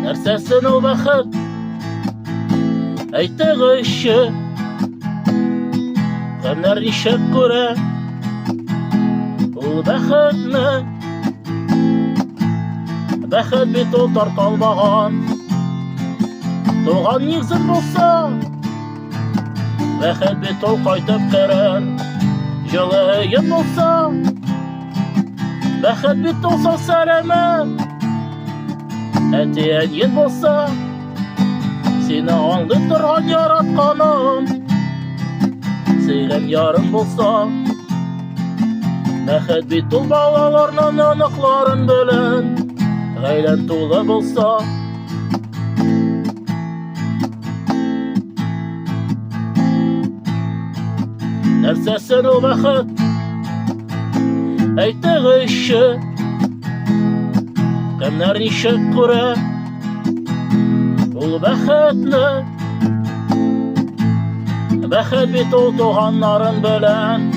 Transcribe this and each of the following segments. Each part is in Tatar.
Нәрсәсен ул бәхет? Әйтегезче, кемнәр ничек күрә ул бәхетне? Бәхет бит ул тарталмаган туган нигезен булса, бәхет бит ул кайтып керер җылы өйен булса, бәхет бит ул сау сәламәт әти-әниең булса, сине аңлый торган яратканым сөйгән ярың булса, бәхет бит ул балаларның оныкларын белән гаиләң тулы булса. Нәрсәсен ул бәхет? Әйтегезче, кемнәр ничек күрә ул бәхетне? Бәхет бит ул туганнарың белән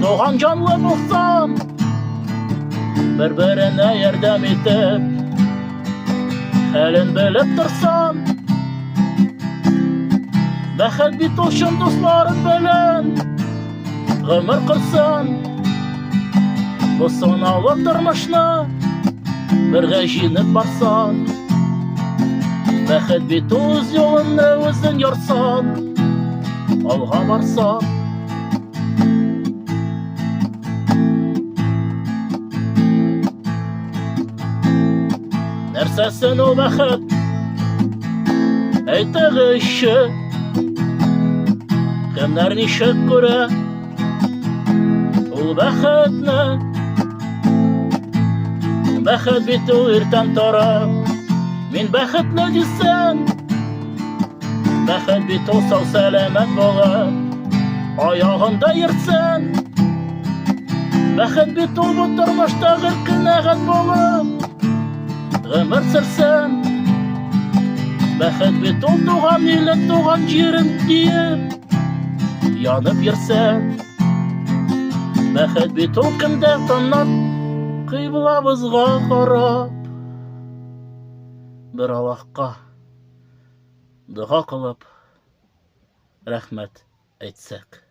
туган җанлы булсам, бер-беренә ярдәм итеп хәлен белеп торсам, бәхет бит ул чын дусларың белән гомер корсам, бу санаулы тормышны бергә җиңеп барсам, бәхет бит ул үз юлыңны үзең ярсам, алга барсам. Нәрсәсен ул бәхет? Әйтегезче, кемнәр ничек күрә ул бәхетне? Бәхет бит ул иртән торып мин бәхетле дисәм, бәхет бит ул сау сәламәт булып аягында йөрсәм, бәхет бит ул бу тормышта гел канәгать булып гомер сөрсәм, бәхет бит ул туган илен, туган җирен диеп янып йөрсәм, бәхет бит ул кемдә тынлап кыйблабызга карап бер Аллаһка дуга кылып рәхмәт әйтсәк.